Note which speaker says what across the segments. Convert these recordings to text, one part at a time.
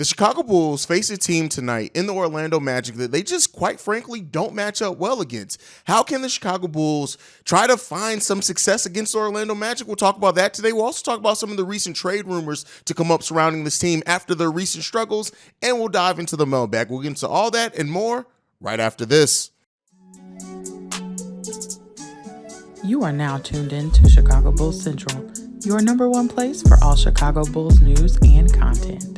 Speaker 1: The Chicago Bulls face a team tonight in the Orlando Magic that they just quite frankly don't match up well against. How can the Chicago Bulls try to find some success against the Orlando Magic? We'll talk about that today. We'll also talk about some of the recent trade rumors to come up surrounding this team after their recent struggles, and we'll dive into the mailbag. We'll get into all that and more right after this.
Speaker 2: You are now tuned in to Chicago Bulls Central, your number one place for all Chicago Bulls news and content.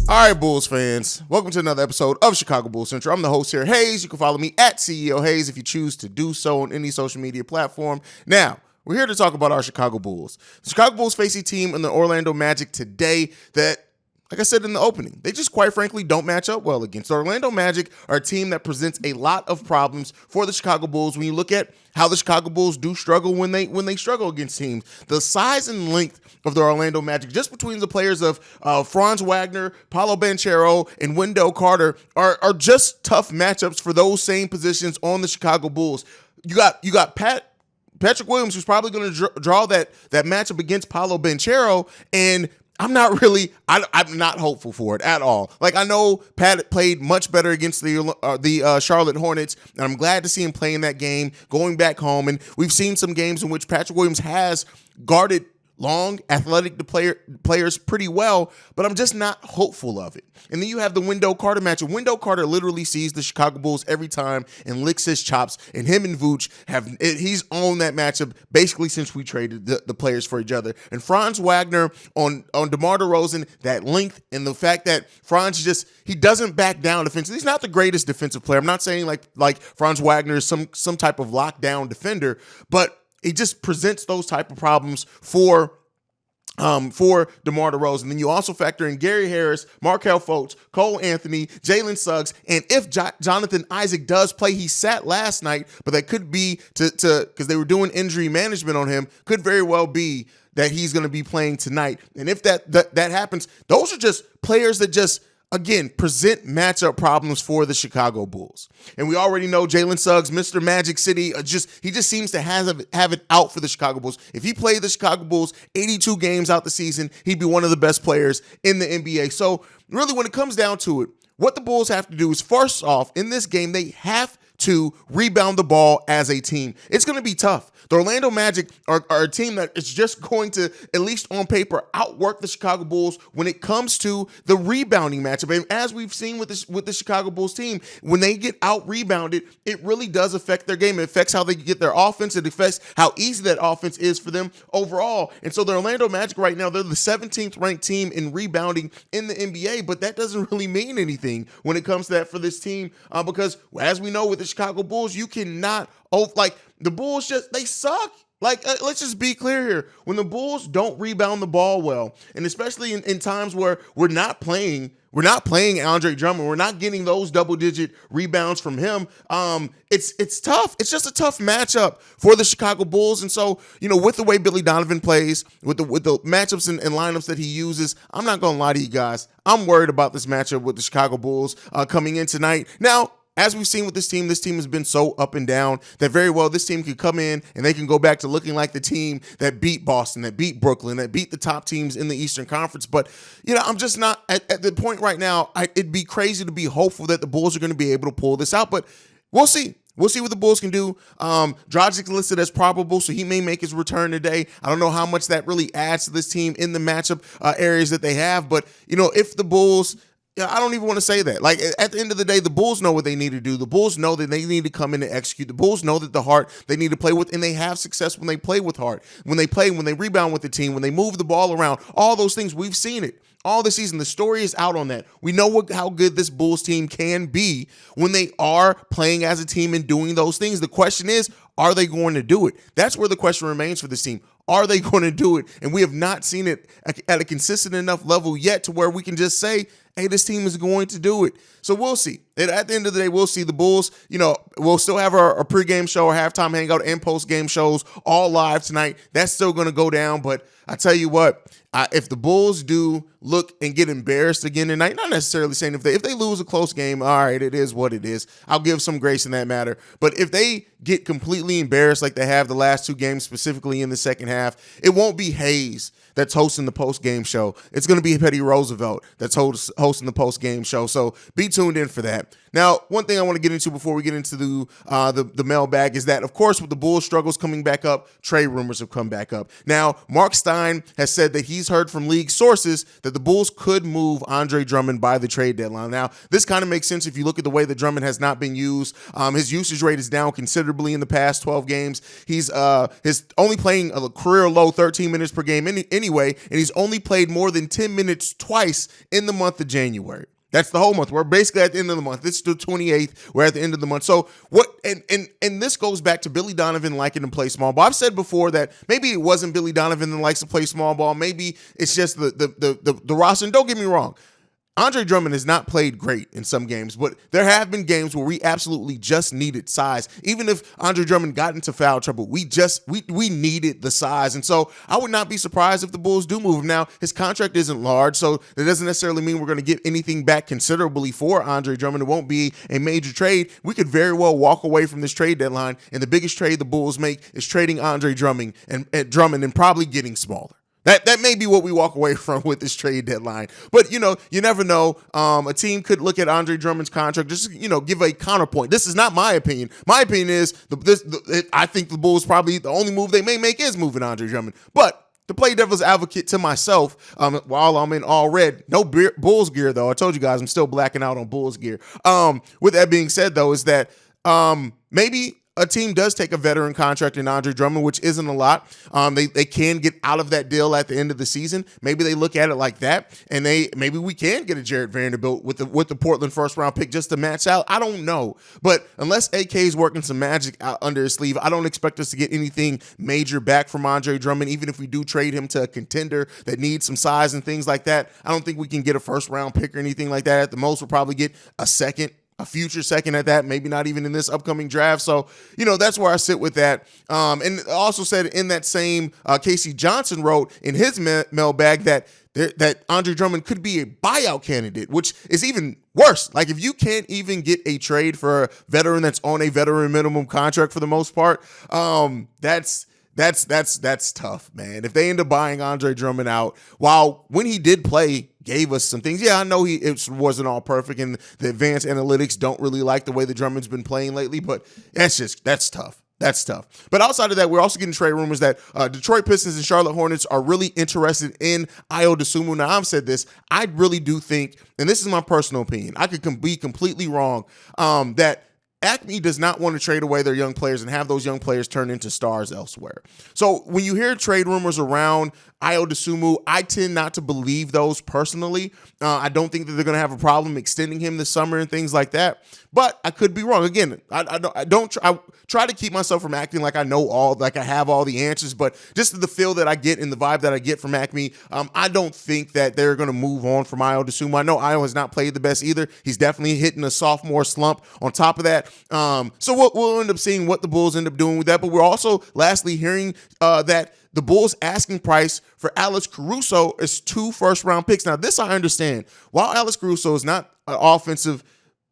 Speaker 1: All right, Bulls fans, welcome to another episode of Chicago Bulls Central. I'm the host here, Hayes. You can follow me at CEO Hayes if you choose to do so on any social media platform. Now, we're here to talk about our Chicago Bulls. The Chicago Bulls face a team in the Orlando Magic today that, like I said in the opening, they just quite frankly don't match up well against. The Orlando Magic are a team that presents a lot of problems for the Chicago Bulls when you look at how the Chicago Bulls do struggle when they struggle against teams. The size and length of the Orlando Magic, just between the players of Franz Wagner, Paolo Banchero, and Wendell Carter, are just tough matchups for those same positions on the Chicago Bulls. You got Patrick Williams, who's probably going to draw that matchup against Paolo Banchero, and I'm not hopeful for it at all. Like, I know Pat played much better against the Charlotte Hornets, and I'm glad to see him play in that game, going back home. And we've seen some games in which Patrick Williams has guarded long, athletic players pretty well, but I'm just not hopeful of it. And then you have the Wendell Carter matchup. Wendell Carter literally sees the Chicago Bulls every time and licks his chops, and him and Vooch he's owned that matchup basically since we traded the players for each other. And Franz Wagner on DeMar DeRozan, that length and the fact that Franz he doesn't back down defensively. He's not the greatest defensive player. I'm not saying like Franz Wagner is some type of lockdown defender, but it just presents those type of problems for DeMar DeRozan. And then you also factor in Gary Harris, Markelle Fultz, Cole Anthony, Jalen Suggs, and if Jonathan Isaac does play, he sat last night, but that could be because they were doing injury management on him, could very well be that he's going to be playing tonight. And if that happens, those are just players that just, again, present matchup problems for the Chicago Bulls. And we already know Jalen Suggs, Mr. Magic City, he just seems to have it out for the Chicago Bulls. If he played the Chicago Bulls 82 games out the season, he'd be one of the best players in the NBA. So really, when it comes down to it, what the Bulls have to do is, first off, in this game, they have to rebound the ball as a team. It's going to be tough. The Orlando Magic are a team that is just going to, at least on paper, outwork the Chicago Bulls when it comes to the rebounding matchup. And as we've seen with the Chicago Bulls team, when they get out-rebounded, it really does affect their game. It affects how they get their offense. It affects how easy that offense is for them overall. And so the Orlando Magic right now, they're the 17th ranked team in rebounding in the NBA, but that doesn't really mean anything when it comes to that for this team because, as we know with the Chicago Bulls, you cannot, the Bulls they suck. Let's just be clear here. When the Bulls don't rebound the ball well, and especially in times where we're not playing Andre Drummond, we're not getting those double-digit rebounds from him, it's tough. It's just a tough matchup for the Chicago Bulls. And so, with the way Billy Donovan plays, with the matchups and lineups that he uses, I'm not going to lie to you guys. I'm worried about this matchup with the Chicago Bulls coming in tonight. Now, as we've seen with this team has been so up and down that very well this team could come in and they can go back to looking like the team that beat Boston, that beat Brooklyn, that beat the top teams in the Eastern Conference. But, I'm just not at the point right now. It'd be crazy to be hopeful that the Bulls are going to be able to pull this out, but we'll see. We'll see what the Bulls can do. Dragic's listed as probable, so he may make his return today. I don't know how much that really adds to this team in the matchup areas that they have, but, if the Bulls... I don't even want to say that. At the end of the day, the Bulls know what they need to do. The Bulls know that they need to come in and execute. The Bulls know that the heart they need to play with, and they have success when they play with heart. When they rebound with the team, when they move the ball around, all those things, we've seen it all this season. The story is out on that. We know how good this Bulls team can be when they are playing as a team and doing those things. The question is, are they going to do it? That's where the question remains for this team. Are they going to do it? And we have not seen it at a consistent enough level yet to where we can just say, hey, this team is going to do it. So we'll see. And at the end of the day, we'll see. The Bulls, we'll still have our pregame show, our halftime hangout, and postgame shows all live tonight. That's still going to go down. But I tell you what, if the Bulls do look and get embarrassed again tonight, not necessarily saying if they lose a close game, all right, it is what it is. I'll give some grace in that matter. But if they get completely embarrassed like they have the last two games, specifically in the second half, it won't be Hayes that's hosting the post-game show. It's going to be Petty Roosevelt that's hosting the post-game show. So be tuned in for that. Now, one thing I want to get into before we get into the mailbag is that, of course, with the Bulls struggles coming back up, trade rumors have come back up. Now, Mark Stein has said that he's heard from league sources that the Bulls could move Andre Drummond by the trade deadline. Now, this kind of makes sense if you look at the way that Drummond has not been used. His usage rate is down considerably in the past 12 games. He's only playing a career low 13 minutes per game anyway, and he's only played more than 10 minutes twice in the month of January. That's the whole month. We're basically at the end of the month. It's the 28th. We're at the end of the month. So what? And this goes back to Billy Donovan liking to play small ball. I've said before that maybe it wasn't Billy Donovan that likes to play small ball. Maybe it's just the roster. And don't get me wrong, Andre Drummond has not played great in some games, but there have been games where we absolutely just needed size. Even if Andre Drummond got into foul trouble, we needed the size. And so I would not be surprised if the Bulls do move him. Now, his contract isn't large, so that doesn't necessarily mean we're going to get anything back considerably for Andre Drummond. It won't be a major trade. We could very well walk away from this trade deadline, and the biggest trade the Bulls make is trading Andre Drummond and probably getting smaller. That may be what we walk away from with this trade deadline. But, you never know. A team could look at Andre Drummond's contract, just, give a counterpoint. This is not my opinion. My opinion is I think the Bulls probably the only move they may make is moving Andre Drummond. But to play devil's advocate to myself, while I'm in all red, no Bulls gear, though. I told you guys I'm still blacking out on Bulls gear. With that being said, though, is that maybe a team does take a veteran contract in Andre Drummond, which isn't a lot. They can get out of that deal at the end of the season. Maybe they look at it like that, and maybe we can get a Jared Vanderbilt with the Portland first round pick just to match out. I don't know, but unless AK is working some magic out under his sleeve, I don't expect us to get anything major back from Andre Drummond. Even if we do trade him to a contender that needs some size and things like that, I don't think we can get a first round pick or anything like that. At the most, we'll probably get a future second at that, maybe not even in this upcoming draft. So, that's where I sit with that. And also said in that same, Casey Johnson wrote in his mailbag that Andre Drummond could be a buyout candidate, which is even worse. Like, if you can't even get a trade for a veteran that's on a veteran minimum contract for the most part, that's tough, man. If they end up buying Andre Drummond out, while when he did play, gave us some things. Yeah, I know it wasn't all perfect, and the advanced analytics don't really like the way the Drummond's been playing lately, but that's tough. That's tough. But outside of that, we're also getting trade rumors that Detroit Pistons and Charlotte Hornets are really interested in Dosumnu. Now, I've said this. I really do think, and this is my personal opinion, I could be completely wrong, that Acme does not want to trade away their young players and have those young players turn into stars elsewhere. So when you hear trade rumors around Dosumnu, I tend not to believe those personally. I don't think that they're going to have a problem extending him this summer and things like that. But I could be wrong. Again, I try to keep myself from acting like I have all the answers. But just the feel that I get and the vibe that I get from Acme, I don't think that they're going to move on from Dosumnu. I know Io has not played the best either. He's definitely hitting a sophomore slump. On top of that, so we'll end up seeing what the Bulls end up doing with that. But we're also lastly hearing that the Bulls' asking price for Alex Caruso is 2 first-round picks. Now, this I understand. While Alex Caruso is not an offensive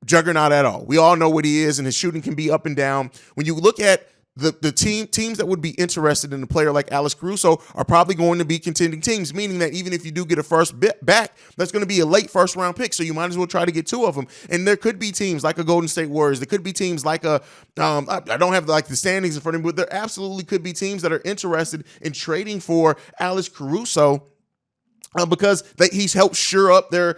Speaker 1: juggernaut at all, we all know what he is, and his shooting can be up and down. When you look at the teams that would be interested in a player like Alex Caruso are probably going to be contending teams, meaning that even if you do get a first bit back, that's going to be a late first round pick. So you might as well try to get 2 of them. And there could be teams like a Golden State Warriors. There could be teams like I don't have the standings in front of me, but there absolutely could be teams that are interested in trading for Alex Caruso. Because he's helped sure up their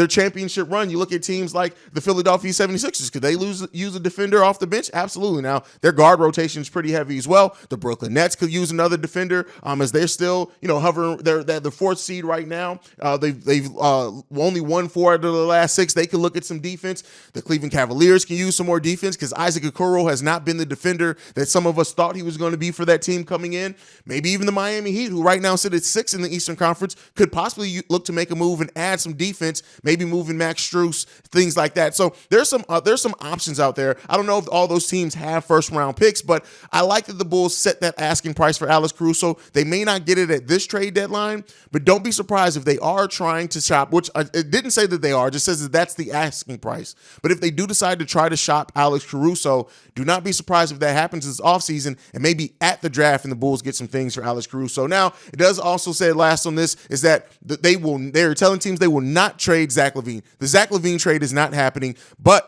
Speaker 1: championship run. You look at teams like the Philadelphia 76ers. Could they use a defender off the bench? Absolutely. Now, their guard rotation is pretty heavy as well. The Brooklyn Nets could use another defender as they're still, hovering. They're the 4th seed right now. They've only won 4 out of the last 6. They could look at some defense. The Cleveland Cavaliers can use some more defense because Isaac Okoro has not been the defender that some of us thought he was going to be for that team coming in. Maybe even the Miami Heat, who right now sit at 6 in the Eastern Conference conference, could possibly look to make a move and add some defense, maybe moving Max Strus, things like that. So there's some options out there. I don't know if all those teams have first round picks, but I like that the Bulls set that asking price for Alex Caruso. They may not get it at this trade deadline, but don't be surprised if they are trying to shop, which it didn't say that they are, it just says that that's the asking price. But if they do decide to try to shop Alex Caruso, do not be surprised if that happens this offseason and maybe at the draft and the Bulls get some things for Alex Caruso. Now, it does also say last on this is that they're telling teams they will not trade Zach LaVine. The Zach LaVine trade is not happening,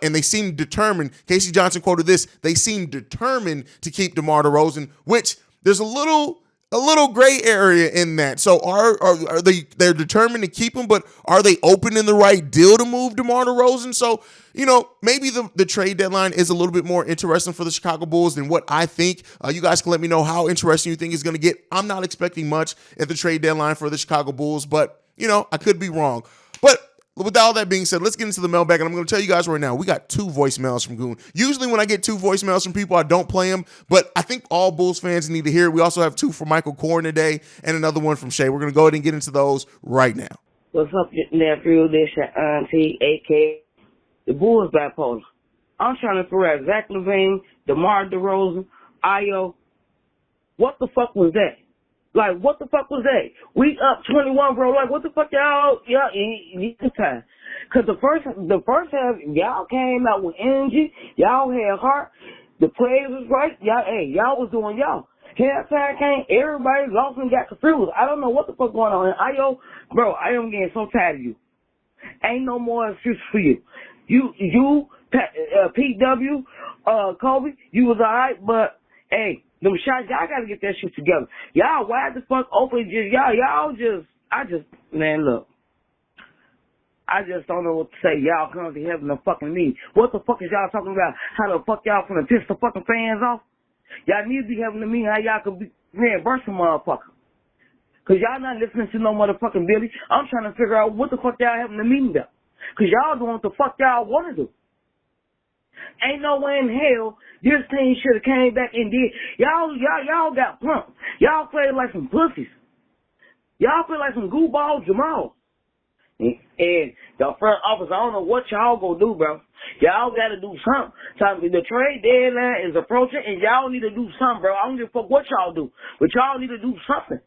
Speaker 1: and they seem determined. Casey Johnson quoted this, they seem determined to keep DeMar DeRozan, which there's a little gray area in that. So are they're determined to keep him, but are they open in the right deal to move DeMar DeRozan? So, maybe the trade deadline is a little bit more interesting for the Chicago Bulls than what I think. You guys can let me know how interesting you think it's going to get. I'm not expecting much at the trade deadline for the Chicago Bulls, but, I could be wrong. But with all that being said, let's get into the mailbag, and I'm going to tell you guys right now, we got 2 voicemails from Goon. Usually when I get 2 voicemails from people, I don't play them, but I think all Bulls fans need to hear it. We also have 2 from Michael Korn today and another one from Shay. We're going to go ahead and get into those right now.
Speaker 3: What's up, nephew? This your auntie, a.k.a. the Bulls bipolar. I'm trying to figure out Zach LaVine, DeMar DeRozan, Ayo. What the fuck was that? Like, what the fuck was that? We up 21, bro. Like, what the fuck y'all time? Cause the first half, y'all came out with energy. Y'all had heart. The players was right. Y'all was doing y'all. Halftime came, everybody lost and got confused. I don't know what the fuck going on. Ayo, bro, I am getting so tired of you. Ain't no more excuse for you. Pete W, Kobe, you was alright, but hey, them shots, y'all gotta get that shit together. Y'all wide the fuck open, man, look. I just don't know what to say. Y'all come to heaven to fucking me. What the fuck is y'all talking about? How the fuck y'all finna piss the fucking fans off? Y'all need to be having to me how y'all could be reimbursing motherfucker. Cause y'all not listening to no motherfucking Billy. I'm trying to figure out what the fuck y'all having to meet about. Cause y'all doing what the fuck y'all wanna do. Ain't no way in hell this team should have came back and did. Y'all got plumped. Y'all played like some pussies. Y'all played like some goofball Jamal. And the front office, I don't know what y'all gonna do, bro. Y'all gotta do something. The trade deadline is approaching, and y'all need to do something, bro. I don't give a fuck what y'all do, but y'all need to do something.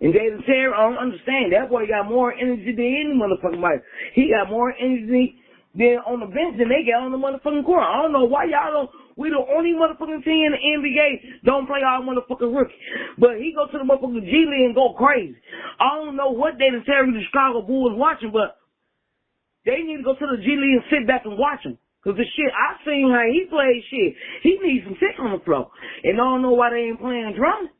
Speaker 3: And Dalen, I don't understand. That boy got more energy than any motherfucking body. He got more energy than on the bench than they got on the motherfucking court. I don't know why y'all don't. We the only motherfucking team in the NBA don't play our motherfucking rookie. But he go to the motherfucking G League and go crazy. I don't know what Dalen the Chicago Bulls watching, but they need to go to the G League and sit back and watch him. Cause the shit, I seen how he plays shit. He needs some shit on the floor. And I don't know why they ain't playing Drummond.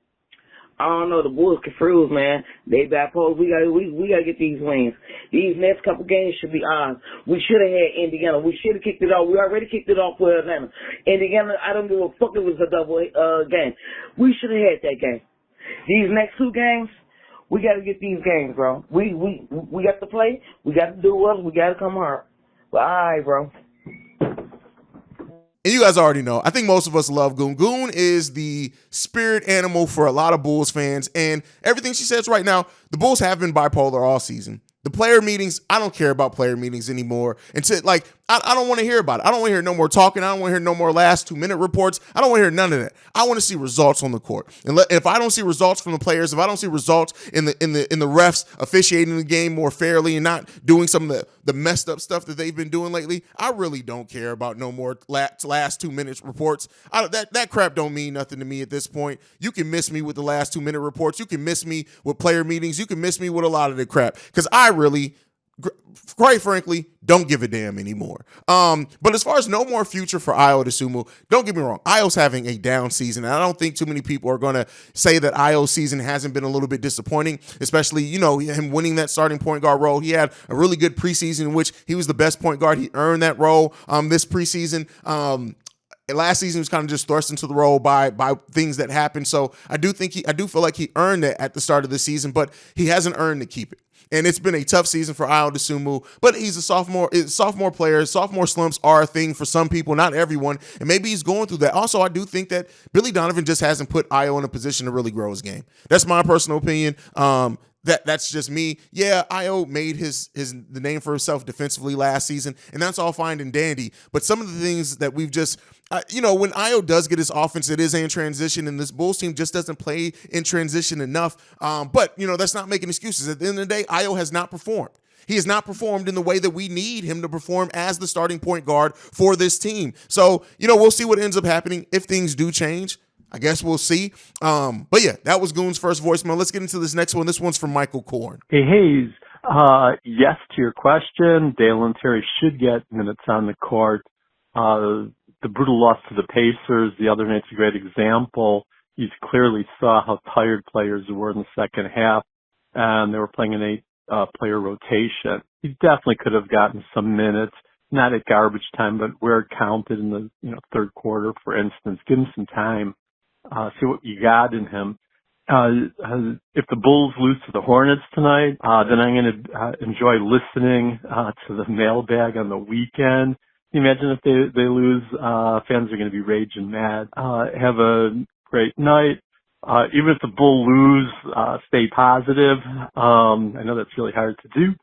Speaker 3: I don't know, the Bulls confused, man. They bipolar. We gotta get these wins. These next couple games should be ours. We should have had Indiana. We should have kicked it off. We already kicked it off with Atlanta. Indiana, I don't give a fuck if it was a double game. We should have had that game. These next 2 games, we gotta get these games, bro. We got to play. We got to do us. We gotta come hard. But alright, bro.
Speaker 1: And you guys already know, I think most of us love Goon. Goon is the spirit animal for a lot of Bulls fans, and everything she says right now, the Bulls have been bipolar all season. The player meetings, I don't care about player meetings anymore. I don't want to hear about it. I don't want to hear no more talking. I don't want to hear no more last 2-minute reports. I don't want to hear none of that. I want to see results on the court. And if I don't see results from the players, if I don't see results in the refs officiating the game more fairly and not doing some of the messed up stuff that they've been doing lately, I really don't care about no more last 2 minutes reports. That crap don't mean nothing to me at this point. You can miss me with the last 2-minute reports. You can miss me with player meetings. You can miss me with a lot of the crap because I really, quite frankly, don't give a damn anymore. But as far as no more future for Ayo Dosumnu, don't get me wrong. Ayo's having a down season, and I don't think too many people are going to say that Ayo's season hasn't been a little bit disappointing, especially, him winning that starting point guard role. He had a really good preseason in which he was the best point guard. He earned that role this preseason. last season he was kind of just thrust into the role by things that happened. So I do feel like he earned it at the start of the season, but he hasn't earned to keep it. And it's been a tough season for Ayo Dosumnu, but he's a sophomore player. Sophomore slumps are a thing for some people, not everyone, and maybe he's going through that. Also, I do think that Billy Donovan just hasn't put Ayo in a position to really grow his game. That's my personal opinion. That's just me. Yeah, Ayo made the name for himself defensively last season, and that's all fine and dandy. But some of the things that we've just when Ayo does get his offense, it is in transition, and this Bulls team just doesn't play in transition enough. But that's not making excuses. At the end of the day, Ayo has not performed. He has not performed in the way that we need him to perform as the starting point guard for this team. So, we'll see what ends up happening if things do change. I guess we'll see. But yeah, that was Goon's first voicemail. Let's get into this next one. This one's from Michael Korn.
Speaker 4: Hey, Hayes. Yes to your question. Dalen Terry should get minutes on the court. The brutal loss to the Pacers the other night's a great example. You clearly saw how tired players were in the second half, and they were playing an 8-player rotation. He definitely could have gotten some minutes, not at garbage time, but where it counted in the third quarter, for instance. Give him some time. See what you got in him. If the Bulls lose to the Hornets tonight, then I'm going to enjoy listening to the mailbag on the weekend. Can you imagine if they lose? Fans are going to be raging mad. Have a great night. Even if the Bulls lose, stay positive. I know that's really hard to do.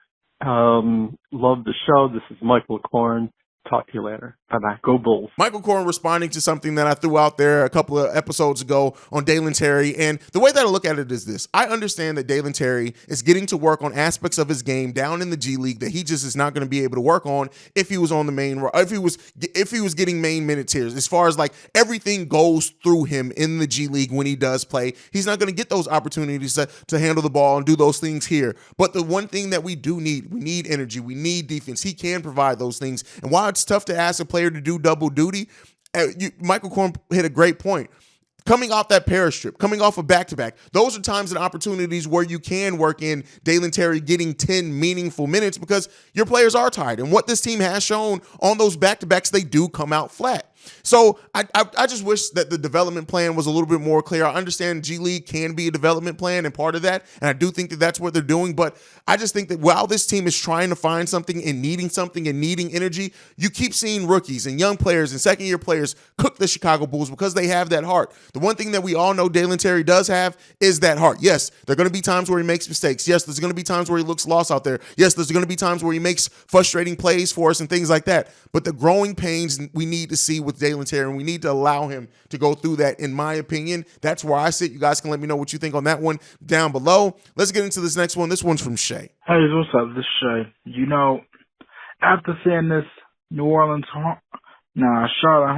Speaker 4: Love the show. This is Michael Korn. Talk to you later. Bye-bye. Go Bulls.
Speaker 1: Michael Korn responding to something that I threw out there a couple of episodes ago on Dalen Terry. And the way that I look at it is this. I understand that Dalen Terry is getting to work on aspects of his game down in the G League that he just is not going to be able to work on if he was on the main, if he was getting main minutes here. As far as like everything goes through him in the G League when he does play, he's not going to get those opportunities to handle the ball and do those things here. But the one thing that we need energy. We need defense. He can provide those things. And while it's tough to ask a player to do double duty, Michael Korn hit a great point. Coming off that Paris trip, coming off a back-to-back, those are times and opportunities where you can work in Dalen Terry getting 10 meaningful minutes because your players are tired. And what this team has shown on those back-to-backs, they do come out flat. So I just wish that the development plan was a little bit more clear. I understand G League can be a development plan and part of that, and I do think that that's what they're doing, but I just think that while this team is trying to find something and needing energy, you keep seeing rookies and young players and second-year players cook the Chicago Bulls because they have that heart. The one thing that we all know Dalen Terry does have is that heart. Yes, there are going to be times where he makes mistakes. Yes, there's going to be times where he looks lost out there. Yes, there's going to be times where he makes frustrating plays for us and things like that, but the growing pains we need to see with Dalen Terry, and we need to allow him to go through that, in my opinion. That's where I sit. You guys can let me know what you think on that one down below. Let's get into this next one. This one's from Shay.
Speaker 5: Hey, what's up? This is Shay. After seeing this Charlotte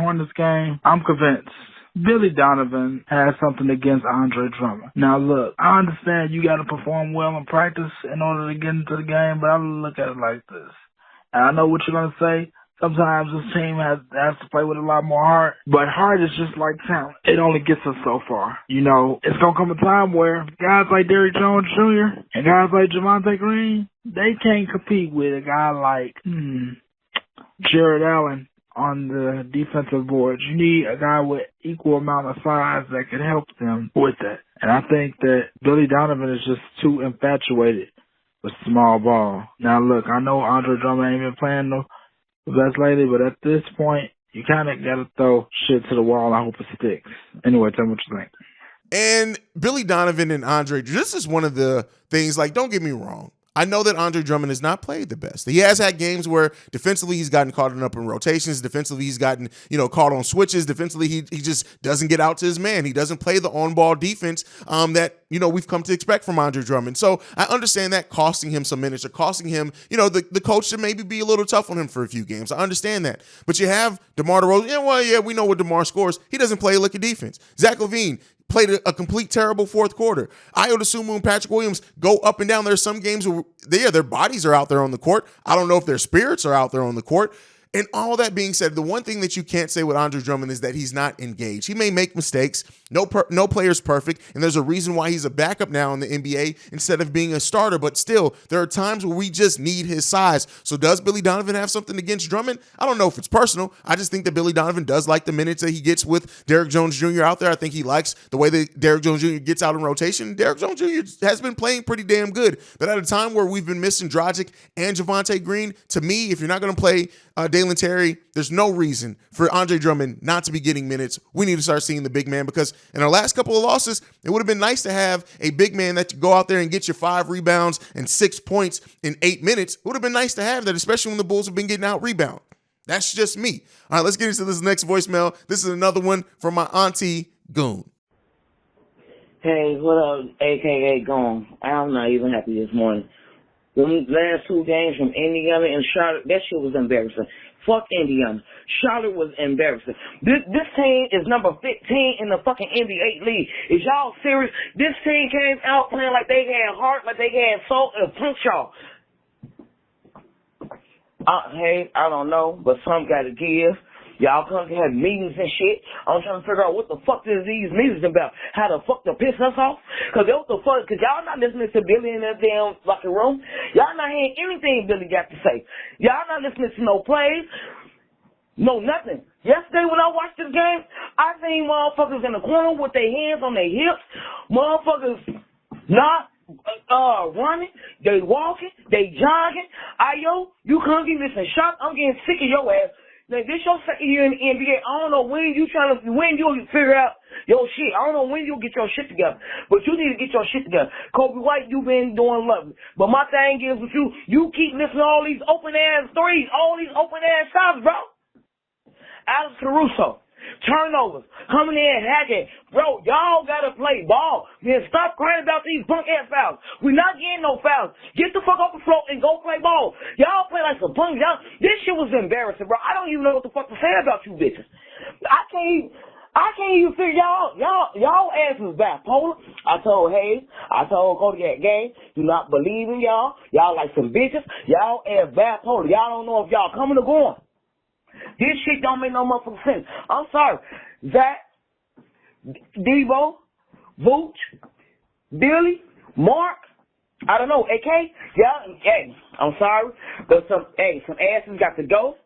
Speaker 5: Hornets game, I'm convinced Billy Donovan has something against Andre Drummond. Now, look, I understand you got to perform well in practice in order to get into the game, but I look at it like this. And I know what you're going to say. Sometimes this team has to play with a lot more heart, but heart is just like talent. It only gets us so far. It's going to come a time where guys like Derrick Jones Jr. and guys like Javonte Green, they can't compete with a guy like Jared Allen on the defensive boards. You need a guy with equal amount of size that can help them with that. And I think that Billy Donovan is just too infatuated with small ball. Now, look, I know Andre Drummond ain't been playing the best lately, but at this point, you kind of got to throw shit to the wall. I hope it sticks. Anyway, tell me what you think.
Speaker 1: And Billy Donovan and Andre, this is one of the things, like, don't get me wrong. I know that Andre Drummond has not played the best. He has had games where defensively he's gotten caught up in rotations. Defensively he's gotten, caught on switches. Defensively he just doesn't get out to his man. He doesn't play the on-ball defense that, we've come to expect from Andre Drummond. So I understand that costing him some minutes or costing him, the coach should maybe be a little tough on him for a few games. I understand that. But you have DeMar DeRozan. We know what DeMar scores. He doesn't play a lick of defense. Zach LaVine played a complete terrible fourth quarter. Ayo Dosumnu and Patrick Williams go up and down. There's some games where their bodies are out there on the court. I don't know if their spirits are out there on the court. And all that being said, the one thing that you can't say with Andre Drummond is that he's not engaged. He may make mistakes. No player's perfect, and there's a reason why he's a backup now in the NBA instead of being a starter. But still, there are times where we just need his size. So does Billy Donovan have something against Drummond? I don't know if it's personal. I just think that Billy Donovan does like the minutes that he gets with Derrick Jones Jr. out there. I think he likes the way that Derrick Jones Jr. gets out in rotation. Derrick Jones Jr. has been playing pretty damn good. But at a time where we've been missing Dragic and Javonte Green, to me, if you're not going to play Dalen Terry, there's no reason for Andre Drummond not to be getting minutes. We need to start seeing the big man, because in our last couple of losses, it would have been nice to have a big man that could go out there and get you 5 rebounds and 6 points in 8 minutes. It would have been nice to have that, especially when the Bulls have been getting out rebound. That's just me. All right, let's get into this next voicemail. This is another one from my auntie, Goon.
Speaker 3: Hey, what up, AKA Gone? I'm not even happy this morning. The last 2 games from Indiana and Charlotte, that shit was embarrassing. Fuck Indiana. Charlotte was embarrassing. This team is number 15 in the fucking NBA league. Is y'all serious? This team came out playing like they had heart, like they had soul, and punch y'all. Hey, I don't know, but some gotta give. Y'all come to have meetings and shit. I'm trying to figure out what the fuck is these meetings about. How the fuck to piss us off? Cause y'all not listening to Billy in that damn fucking room. Y'all not hearing anything Billy got to say. Y'all not listening to no plays. No nothing. Yesterday when I watched this game, I seen motherfuckers in the corner with their hands on their hips. Motherfuckers not running, they walking, they jogging. Yo, you couldn't give this a shot. I'm getting sick of your ass. Now, this your second year in the NBA. I don't know when you'll figure out your shit. I don't know when you'll get your shit together. But you need to get your shit together. Kobe White, you been doing lovely. But my thing is with you keep missing all these open-ass threes, all these open-ass shots, bro. Alex Caruso, turnovers, coming in, hacking. Bro, y'all gotta play ball. Man, stop crying about these punk-ass fouls. We're not getting no fouls. Get the fuck off the floor and go play ball. Y'all play like some punks. This shit was embarrassing, bro. I don't even know what the fuck to say about you bitches. I can't even figure y'all ass is bipolar. I told Hayes, I told Cody that game, do not believe in y'all. Y'all like some bitches. Y'all ass bipolar. Y'all don't know if y'all coming or going. This shit don't make no motherfucking sense. I'm sorry. Zach, Debo, Vooch, Billy, Mark, I don't know, AK, y'all, hey, I'm sorry, but some asses got to go.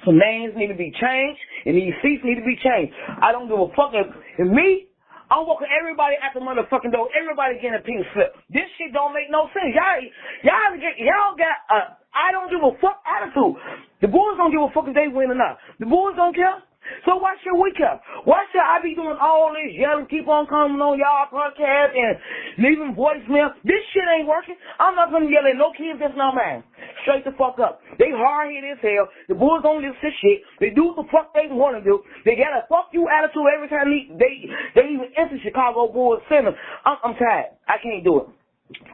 Speaker 3: Some names need to be changed, and these seats need to be changed. I don't give a fuck if me, I'm walking everybody at the motherfucking door. Everybody getting a pink slip. This shit don't make no sense. Y'all got a I don't give a fuck attitude. The Bulls don't give a fuck if they win or not. The Bulls don't care. So why should we care? Why should I be doing all this yelling, keep on coming on y'all podcast and leaving voicemail? This shit ain't working. I'm not gonna yell at no kids that's not mine. Straight the fuck up. They hard-headed as hell. The Bulls don't listen to shit. They do what the fuck they want to do. They got a fuck you attitude every time they even enter Chicago Bulls Center. I'm tired. I can't do it.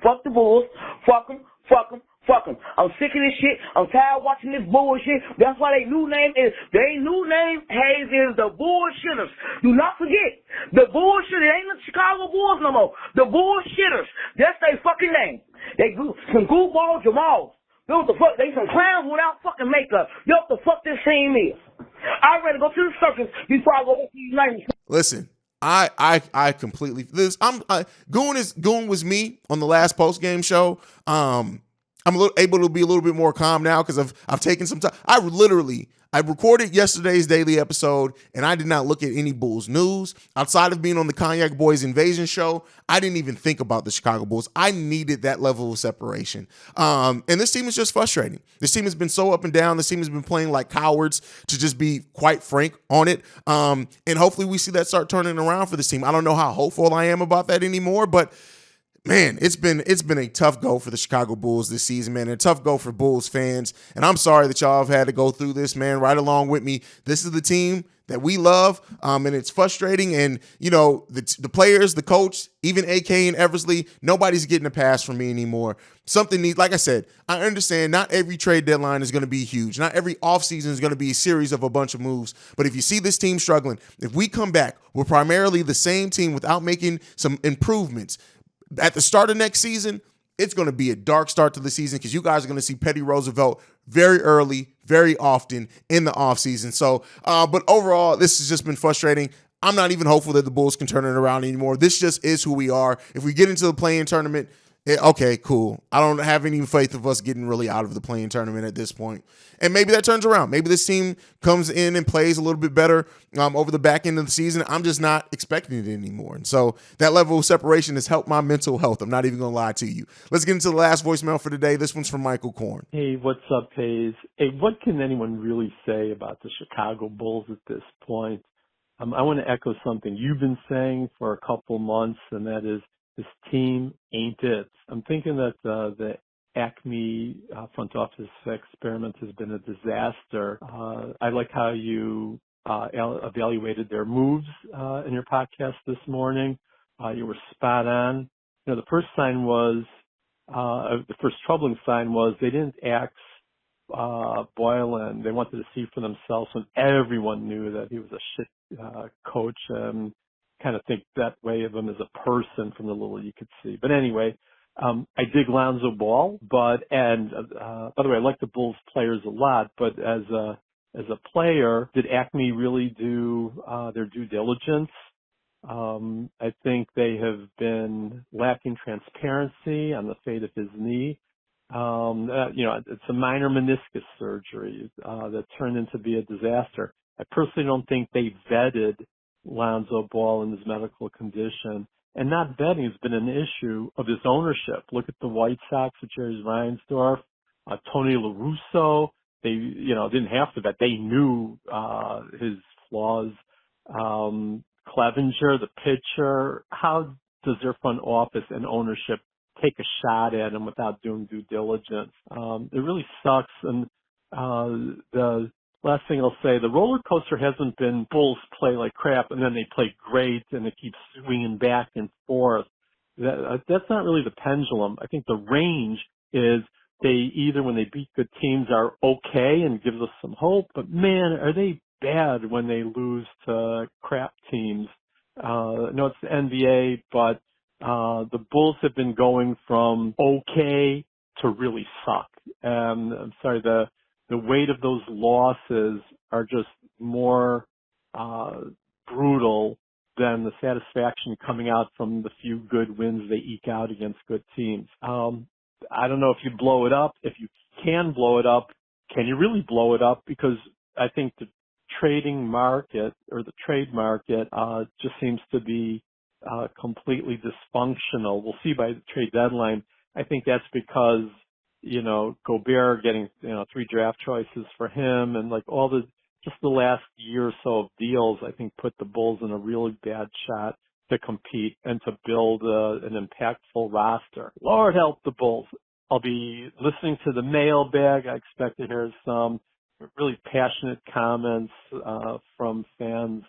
Speaker 3: Fuck the Bulls. Fuck them. Fuck them. Fuck them. I'm sick of this shit. I'm tired of watching this bullshit. That's why their new name, Hayes, is the Bullshitters. Do not forget, the Bullshitters. It ain't the Chicago Bulls no more. The Bullshitters. That's their fucking name. They some goofball Jamals. They what the fuck? They some clowns without fucking makeup. You know what the fuck this team is? I'd rather go to the circus before I go to the United States.
Speaker 1: Listen. I completely Goon was me on the last post game show. I'm able to be a little bit more calm now because I've taken some time. I recorded yesterday's daily episode, and I did not look at any Bulls news. Outside of being on the Cognac Boys Invasion show, I didn't even think about the Chicago Bulls. I needed that level of separation. And this team is just frustrating. This team has been so up and down. This team has been playing like cowards, to just be quite frank on it. And hopefully we see that start turning around for this team. I don't know how hopeful I am about that anymore, but man, it's been a tough go for the Chicago Bulls this season, man, and a tough go for Bulls fans. And I'm sorry that y'all have had to go through this, man, right along with me. This is the team that we love, and it's frustrating. And, you know, the players, the coach, even AK and Eversley, nobody's getting a pass from me anymore. Something needs, like I said, I understand not every trade deadline is going to be huge. Not every offseason is going to be a series of a bunch of moves. But if you see this team struggling, if we come back, we're primarily the same team without making some improvements, at the start of next season, it's going to be a dark start to the season because you guys are going to see Petty Roosevelt very early, very often in the offseason. So, but overall, this has just been frustrating. I'm not even hopeful that the Bulls can turn it around anymore. This just is who we are. If we get into the play-in tournament, okay, cool. I don't have any faith of us getting really out of the play-in tournament at this point. And maybe that turns around. Maybe this team comes in and plays a little bit better over the back end of the season. I'm just not expecting it anymore. And so that level of separation has helped my mental health. I'm not even going to lie to you. Let's get into the last voicemail for today. This one's from Michael Korn.
Speaker 4: Hey, what's up, Hayes? Hey, what can anyone really say about the Chicago Bulls at this point? I want to echo something you've been saying for a couple months, and that is this team ain't it. I'm thinking that the Acme front office experiment has been a disaster. I like how you evaluated their moves in your podcast this morning. You were spot on. You know, the first sign was, the first troubling sign was they didn't axe Boylan. They wanted to see for themselves when everyone knew that he was a shit coach, and kind of think that way of him as a person from the little you could see. But anyway, I dig Lonzo Ball, but by the way, I like the Bulls players a lot, but as a player, did Acme really do their due diligence? I think they have been lacking transparency on the fate of his knee. It's a minor meniscus surgery that turned into be a disaster. I personally don't think they vetted Lonzo Ball and his medical condition. And not vetting has been an issue of this ownership. Look at the White Sox with Jerry Reinsdorf, Tony La Russa. They, didn't have to vet. They knew his flaws. Clevenger, the pitcher. How does their front office and ownership take a shot at him without doing due diligence? It really sucks. And the last thing I'll say, the roller coaster hasn't been Bulls play like crap and then they play great and it keeps swinging back and forth. That's not really the pendulum. I think the range is they either, when they beat good teams, are okay and gives us some hope, but man, are they bad when they lose to crap teams. No, it's the NBA, but the Bulls have been going from okay to really suck. I'm sorry, the weight of those losses are just more brutal than the satisfaction coming out from the few good wins they eke out against good teams. I don't know if you blow it up. If you can blow it up, can you really blow it up? Because I think the trading market or the trade market just seems to be completely dysfunctional. We'll see by the trade deadline. I think that's because, Gobert getting, 3 draft choices for him and like all just the last year or so of deals, I think put the Bulls in a really bad shot to compete and to build an impactful roster. Lord help the Bulls. I'll be listening to the mailbag. I expect to hear some really passionate comments from fans.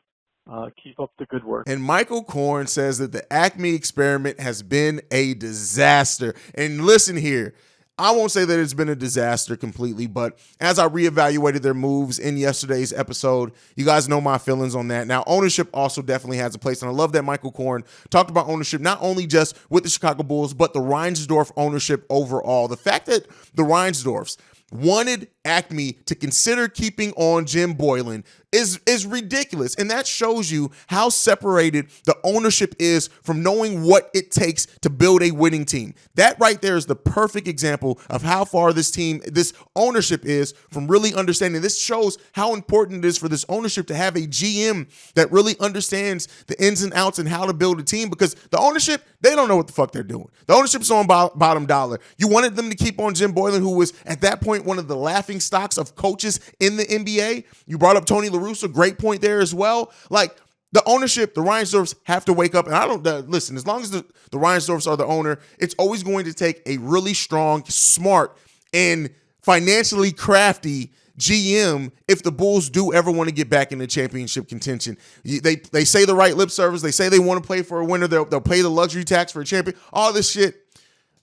Speaker 4: Keep up the good work.
Speaker 1: And Michael Korn says that the Acme experiment has been a disaster. And listen here, I won't say that it's been a disaster completely, but as I reevaluated their moves in yesterday's episode, you guys know my feelings on that. Now, ownership also definitely has a place, and I love that Michael Korn talked about ownership, not only just with the Chicago Bulls, but the Reinsdorf ownership overall. The fact that the Reinsdorfs wanted Acme to consider keeping on Jim Boylan is ridiculous. And that shows you how separated the ownership is from knowing what it takes to build a winning team. That right there is the perfect example of how far this ownership is from really understanding. This shows how important it is for this ownership to have a GM that really understands the ins and outs and how to build a team, because the ownership, they don't know what the fuck they're doing. The ownership's on bottom dollar. You wanted them to keep on Jim Boylan, who was at that point one of the laughing stocks of coaches in the NBA. You brought up Tony La Russa, great point there as well. Like, the ownership, the Reinsdorfs have to wake up. And I don't listen, as long as the Reinsdorfs are the owner, it's always going to take a really strong, smart, and financially crafty GM if the Bulls do ever want to get back into championship contention. They say the right lip service. They say they want to play for a winner. They'll pay the luxury tax for a champion. All this shit.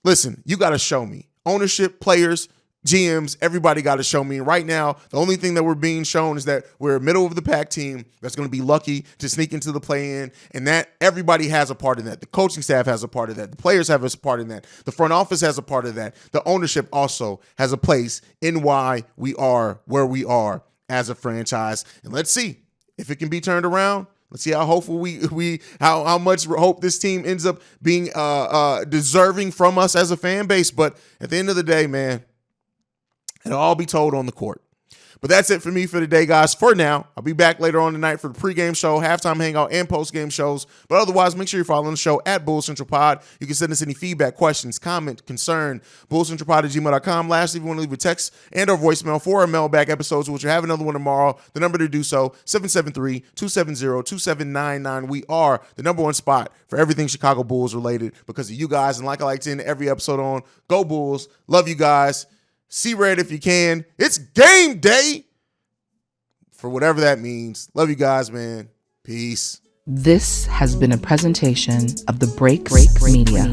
Speaker 1: Listen, you got to show me. Ownership, players, GMs, everybody got to show me. And right now, the only thing that we're being shown is that we're a middle of the pack team that's going to be lucky to sneak into the play-in, and that everybody has a part in that. The coaching staff has a part of that. The players have a part in that. The front office has a part of that. The ownership also has a place in why we are where we are as a franchise. And let's see if it can be turned around. Let's see how hopeful how much hope this team ends up being deserving from us as a fan base. But at the end of the day, man, it'll all be told on the court. But that's it for me for today, guys. For now, I'll be back later on tonight for the pregame show, halftime hangout, and postgame shows. But otherwise, make sure you're following the show at Bull Central Pod. You can send us any feedback, questions, comment, concern, bullcentralpod@gmail.com. Lastly, if you want to leave a text and or voicemail for our mailbag episodes, which will have another one tomorrow, the number to do so, 773-270-2799. We are the number one spot for everything Chicago Bulls related because of you guys. And like I like to end every episode on, go Bulls. Love you guys. See red if you can. It's game day for whatever that means. Love you guys, man. Peace.
Speaker 2: This has been a presentation of the Break Media.